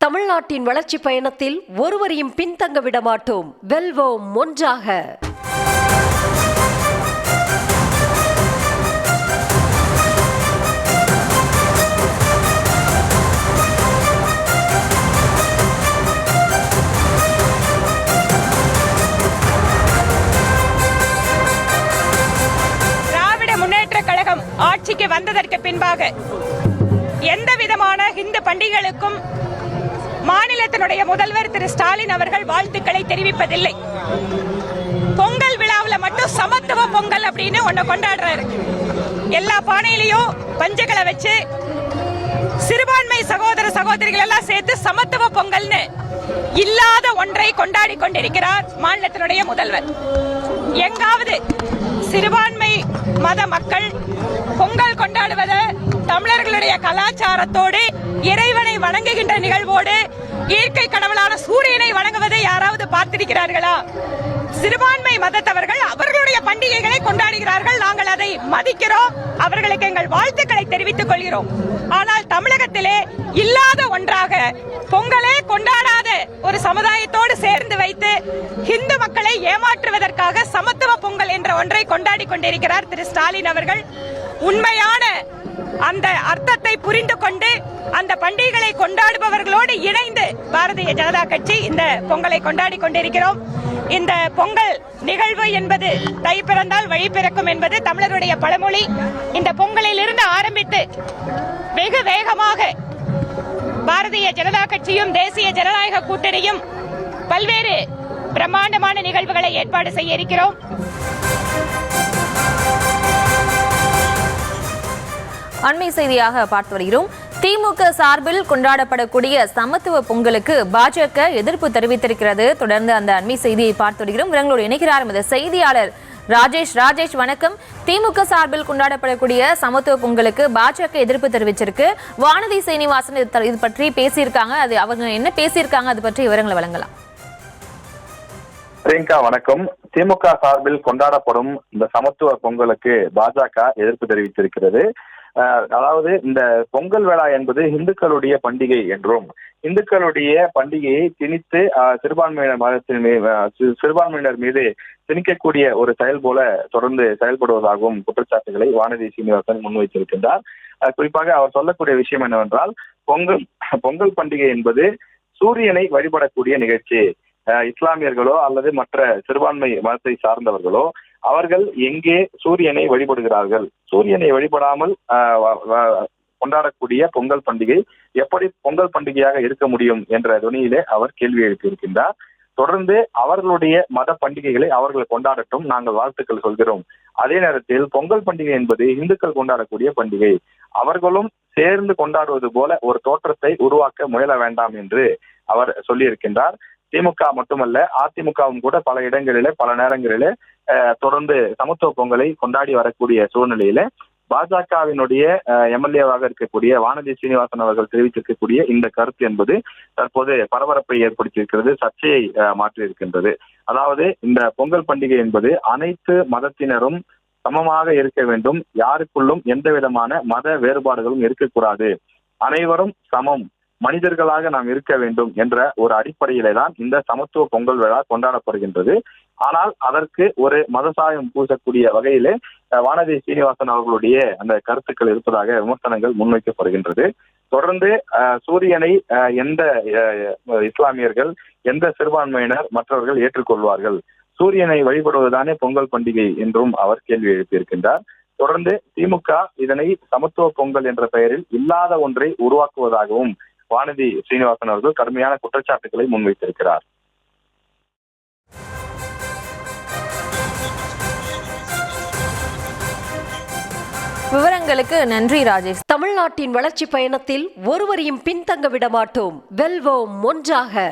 தமிழ்நாட்டின் வளர்ச்சி பயணத்தில் ஒருவரையும் பின்தங்க விட மாட்டோம். வெல்வோம் ஒன்றாக. திராவிட முன்னேற்ற கழகம் ஆட்சிக்கு வந்ததற்கு பின்பாக எந்த விதமான இந்து பண்டிகைகளுக்கும் மாநிலத்தினுடைய முதல்வர் திரு ஸ்டாலின் அவர்கள் வாழ்த்துக்களை தெரிவிப்பதில்லை. பொங்கல் விழாவில் மட்டும் சமத்துவ பொங்கல் அப்படின்னு ஒன்ன கொண்டாடுறாரு. எல்லா பானையிலையும் பஞ்சகளை வச்சு சிறுபான்மை சகோதர சகோதரிகள் எல்லாம் சேர்த்து சமத்துவ பொங்கல்னு இல்லாத ஒன்றை கொண்டாடி கொண்டிருக்கிறார் மாநிலத்தினுடைய முதல்வர். எங்காவது சிறுபான்மை மத மக்கள் பொங்கல் கொண்டாடுவதை தமிழர்களுடைய கலாச்சாரத்தோடு இறைவனை வணங்குகின்ற நிகழ்வோடு இயற்கை கடவுளான சூரியனை வணங்குவதை யாராவது பார்த்திருக்கிறார்களா? சிறுபான்மை மதத்தவர்கள் அவர்களுடைய பண்டிகைகளை கொண்டாடுகிறார்கள். நாங்கள் அதை மதிக்கிறோம், அவர்களுக்கு எங்கள் வாழ்த்துக்களை தெரிவித்துக் கொள்கிறோம். ஆனால் தமிழகத்திலே இல்லாத ஒன்றாக பொங்கலே கொண்டாடாத ஒரு சமுதாயத்தோடு சேர்ந்து வைத்து இந்து மக்களை ஏமாற்றுவதற்காக சமத்துவ பொங்கல் என்ற ஒன்றை கொண்டாடி கொண்டிருக்கிறார் திரு ஸ்டாலின் அவர்கள். உண்மையான அந்த அர்த்தத்தை புரிந்து கொண்டு அந்த பண்டிகைகளை கொண்டாடுபவர்களோடு இணைந்து பாரதிய ஜனதா கட்சி இந்த பொங்கலை கொண்டாடி கொண்டிருக்கிறோம். இந்த பொங்கல் நிகழ்வு என்பது தை பிறந்தால் வழி பிறக்கும் என்பது தமிழருடைய பழமொழி. இந்த பொங்கலில் இருந்து ஆரம்பித்து வெகு வேகமாக பாரதிய ஜனதா கட்சியும் தேசிய ஜனநாயக கூட்டணியும் பல்வேறு பிரம்மாண்டமான நிகழ்வுகளை ஏற்பாடு செய்ய இருக்கிறோம். அண்மை செய்தியாக பார்த்து வருகிறோம். திமுக சார்பில் கொண்டாடப்படக்கூடிய சமத்துவ பொங்கலுக்கு பாஜக எதிர்ப்பு தெரிவித்திருக்கிறது. தொடர்ந்து அந்த அண்மை செய்தியை பார்த்து வருகிறோம். இவங்களோடு இணைக்கிறார் இந்த செய்தியாளர் ராஜேஷ். வணக்கம். திமுக சார்பில் கொண்டாடப்படக்கூடிய சமத்துவ பொங்கலுக்கு பாஜக எதிர்ப்பு தெரிவிச்சிருக்கு. வானதி சீனிவாசன் இது பற்றி பேசியிருக்காங்க. அது அவங்க என்ன பேசியிருக்காங்க, அது பற்றி விவரங்களை வழங்கலாம். பிரியங்கா வணக்கம். திமுக சார்பில் கொண்டாடப்படும் இந்த சமத்துவ பொங்கலுக்கு பாஜக எதிர்ப்பு தெரிவித்திருக்கிறது. அதாவது இந்த பொங்கல் விழா என்பது இந்துக்களுடைய பண்டிகை என்றும் இந்துக்களுடைய பண்டிகையை திணித்து சிறுபான்மையினர் மீது திணிக்கக்கூடிய ஒரு செயல் போல தொடர்ந்து செயல்படுவதாகவும் குற்றச்சாட்டுகளை வானதி சீனிவாசன் முன்வைத்திருக்கின்றார். குறிப்பாக அவர் சொல்லக்கூடிய விஷயம் என்னவென்றால், பொங்கல் பண்டிகை என்பது சூரியனை வழிபடக்கூடிய நிகழ்ச்சி. இஸ்லாமியர்களோ அல்லது மற்ற சிறுபான்மை மதத்தை சார்ந்தவர்களோ அவர்கள் எங்கே சூரியனை வழிபடுகிறார்கள்? சூரியனை வழிபடாமல் கொண்டாடக்கூடிய பொங்கல் பண்டிகை எப்படி பொங்கல் பண்டிகையாக இருக்க முடியும் என்ற துணியிலே அவர் கேள்வி எழுப்பியிருக்கின்றார். தொடர்ந்து அவர்களுடைய மத பண்டிகைகளை அவர்கள் கொண்டாடட்டும், நாங்கள் வாழ்த்துக்கள் சொல்கிறோம். அதே நேரத்தில் பொங்கல் பண்டிகை என்பது இந்துக்கள் கொண்டாடக்கூடிய பண்டிகை, அவர்களும் சேர்ந்து கொண்டாடுவது போல ஒரு தோற்றத்தை உருவாக்க முயல வேண்டாம் என்று அவர் சொல்லியிருக்கின்றார். திமுக மட்டுமல்ல, அதிமுகவும் கூட பல இடங்களிலே பல நேரங்களிலே தொடர்ந்து சமத்துவ பொங்கலை கொண்டாடி வரக்கூடிய சூழ்நிலையில பாஜகவினுடைய எம்எல்ஏவாக இருக்கக்கூடிய வானதி சீனிவாசன் அவர்கள் தெரிவித்திருக்கக்கூடிய இந்த கருத்து என்பது தற்போது பரபரப்பை ஏற்படுத்தியிருக்கிறது, சர்ச்சையை மாற்றியிருக்கின்றது. அதாவது இந்த பொங்கல் பண்டிகை என்பது அனைத்து மதத்தினரும் சமமாக இருக்க வேண்டும், யாருக்குள்ளும் எந்த விதமான மத வேறுபாடுகளும் இருக்கக்கூடாது, அனைவரும் சமம், மனிதர்களாக நாம் இருக்க வேண்டும் என்ற ஒரு அடிப்படையிலே தான் இந்த சமத்துவ பொங்கல் விழா கொண்டாடப்படுகின்றது. ஆனால் அதற்கு ஒரு மதசாயம் பூசக்கூடிய வகையிலே வானதி சீனிவாசன் அவர்களுடைய அந்த கருத்துக்கள் இருப்பதாக விமர்சனங்கள் முன்வைக்கப்படுகின்றது. தொடர்ந்து சூரியனை எந்த இஸ்லாமியர்கள், எந்த சிறுபான்மையினர் மற்றவர்கள் ஏற்றுக்கொள்வார்கள்? சூரியனை வழிபடுவதுதானே பொங்கல் பண்டிகை என்றும் அவர் கேள்வி எழுப்பியிருக்கின்றார். தொடர்ந்து திமுக இதனை சமத்துவ பொங்கல் என்ற பெயரில் இல்லாத ஒன்றை உருவாக்குவதாகவும் வானதி சீனிவாசன் அவர்கள் கடுமையான குற்றச்சாட்டுகளை முன்வைத்திருக்கிறார். விவரங்களுக்கு நன்றி ராஜேஷ். தமிழ்நாட்டின் வளர்ச்சி பயணத்தில் ஒருவரையும் பின்தங்க விட மாட்டோம். வெல்வோம் ஒன்றாக.